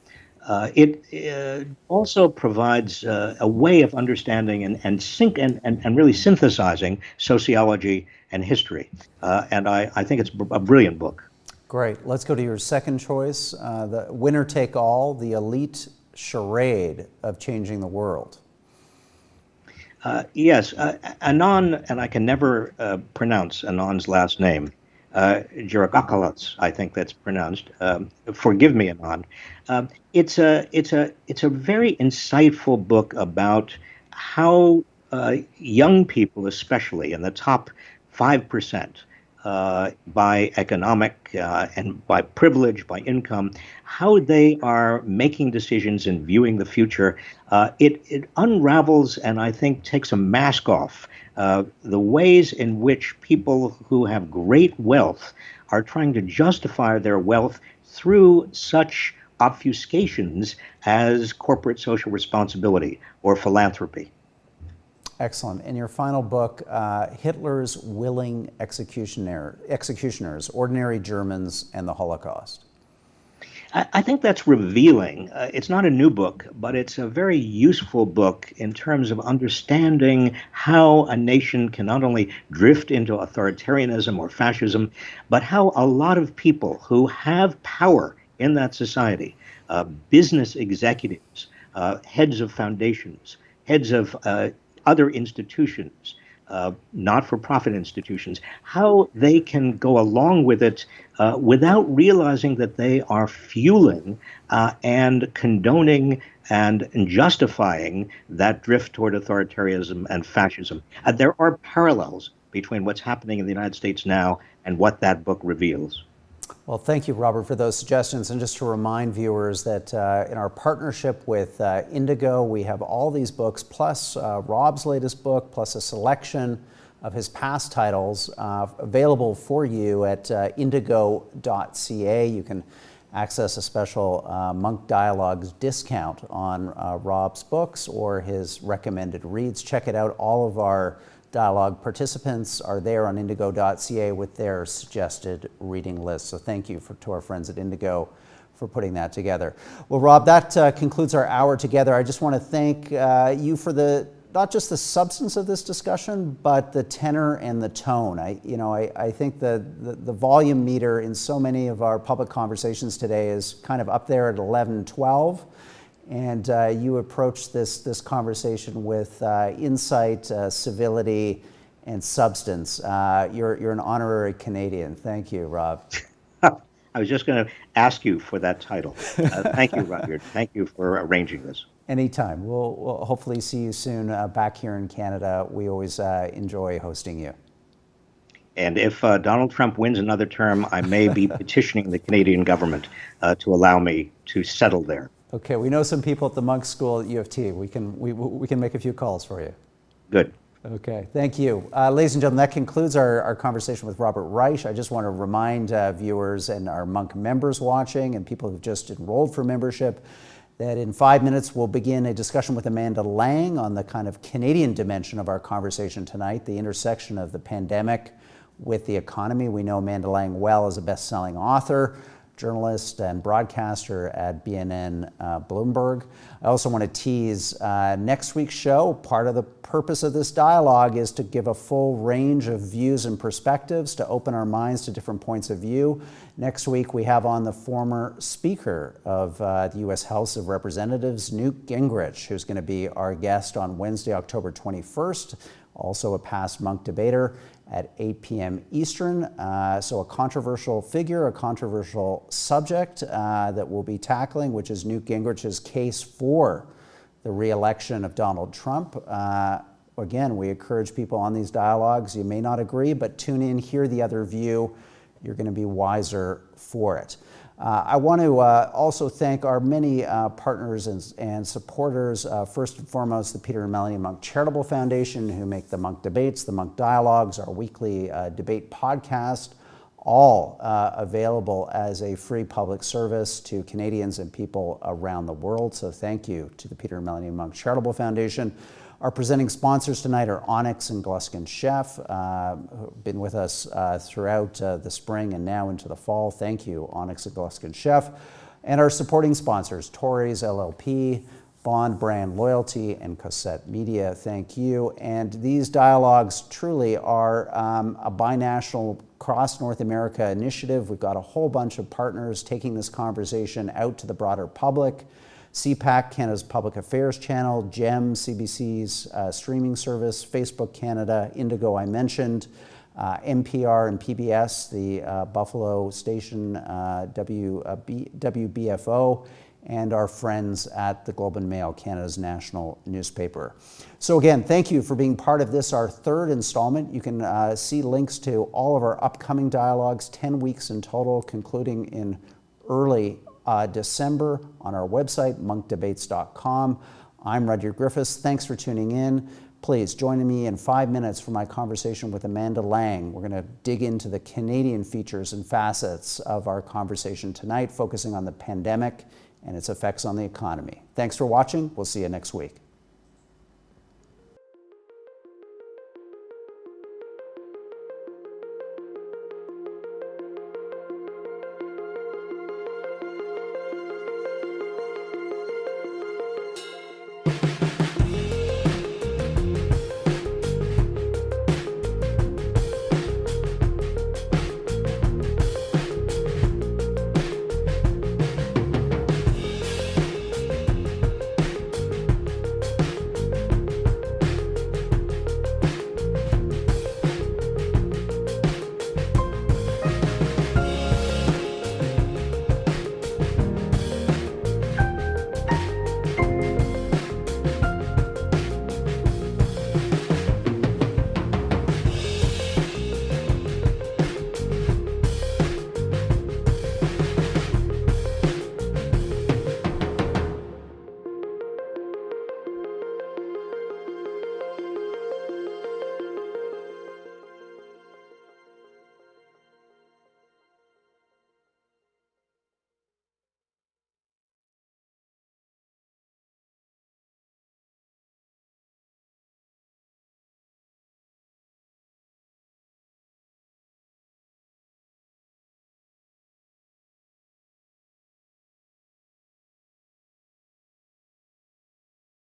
It also provides a way of understanding and really synthesizing sociology and history. And I think it's a brilliant book. Great. Let's go to your second choice, The Winner Take All, The Elite Charade of Changing the World. Yes, Anand, and I can never pronounce Anand's last name. Jirakakalats, I think that's pronounced. Forgive me, Anand. It's a very insightful book about how young people, especially in the top 5%, by economic and by privilege, by income, how they are making decisions and viewing the future. It unravels and I think takes a mask off the ways in which people who have great wealth are trying to justify their wealth through such obfuscations as corporate social responsibility or philanthropy. Excellent. And your final book, Hitler's Willing Executioners, Ordinary Germans and the Holocaust. I think that's revealing. It's not a new book, but it's a very useful book in terms of understanding how a nation can not only drift into authoritarianism or fascism, but how a lot of people who have power in that society, business executives, heads of foundations, heads of other institutions, not-for-profit institutions, how they can go along with it without realizing that they are fueling and condoning and justifying that drift toward authoritarianism and fascism. There are parallels between what's happening in the United States now and what that book reveals. Well, thank you, Robert, for those suggestions. And just to remind viewers that in our partnership with Indigo, we have all these books, plus Rob's latest book, plus a selection of his past titles available for you at indigo.ca. You can access a special Monk Dialogues discount on Rob's books or his recommended reads. Check it out. All of our dialogue participants are there on indigo.ca with their suggested reading list. So thank you to our friends at Indigo for putting that together. Well, Rob, that concludes our hour together. I just want to thank you for not just the substance of this discussion, but the tenor and the tone. I think the volume meter in so many of our public conversations today is kind of up there at 11, 12. And you approached this conversation with insight, civility, and substance. You're an honorary Canadian. Thank you, Rob. I was just going to ask you for that title. Thank you, Roger. Thank you for arranging this. Anytime. We'll hopefully see you soon back here in Canada. We always enjoy hosting you. And if Donald Trump wins another term, I may be petitioning the Canadian government to allow me to settle there. Okay, we know some people at the Munk School at U of T. We can make a few calls for you. Good. Okay, thank you. Ladies and gentlemen, that concludes our conversation with Robert Reich. I just want to remind viewers and our Munk members watching and people who've just enrolled for membership that in 5 minutes we'll begin a discussion with Amanda Lang on the kind of Canadian dimension of our conversation tonight, the intersection of the pandemic with the economy. We know Amanda Lang well as a best-selling author, journalist and broadcaster at BNN Bloomberg. I also want to tease next week's show. Part of the purpose of this dialogue is to give a full range of views and perspectives, to open our minds to different points of view. Next week, we have on the former Speaker of the U.S. House of Representatives, Newt Gingrich, who's going to be our guest on Wednesday, October 21st, also a past Munk debater at 8 p.m. Eastern. So a controversial figure, a controversial subject that we'll be tackling, which is Newt Gingrich's case for the re-election of Donald Trump. Again, we encourage people on these dialogues. You may not agree, but tune in, hear the other view. You're going to be wiser for it. I want to also thank our many partners and supporters. First and foremost, the Peter and Melanie Munk Charitable Foundation, who make the Munk Debates, the Munk Dialogues, our weekly debate podcast, all available as a free public service to Canadians and people around the world. So thank you to the Peter and Melanie Munk Charitable Foundation. Our presenting sponsors tonight are Onyx and Gluskin Chef, who've been with us throughout the spring and now into the fall. Thank you, Onyx and Gluskin Chef. And our supporting sponsors, Torrey's LLP, Bond Brand Loyalty, and Cossette Media. Thank you. And these dialogues truly are a binational cross North America initiative. We've got a whole bunch of partners taking this conversation out to the broader public. CPAC, Canada's Public Affairs Channel, GEM, CBC's streaming service, Facebook Canada, Indigo I mentioned, NPR and PBS, the Buffalo station, WBFO, and our friends at the Globe and Mail, Canada's national newspaper. So again, thank you for being part of this, our third installment. You can see links to all of our upcoming dialogues, 10 weeks in total, concluding in early December on our website, monkdebates.com. I'm Rudyard Griffiths. Thanks for tuning in. Please join me in 5 minutes for my conversation with Amanda Lang. We're going to dig into the Canadian features and facets of our conversation tonight, focusing on the pandemic and its effects on the economy. Thanks for watching. We'll see you next week.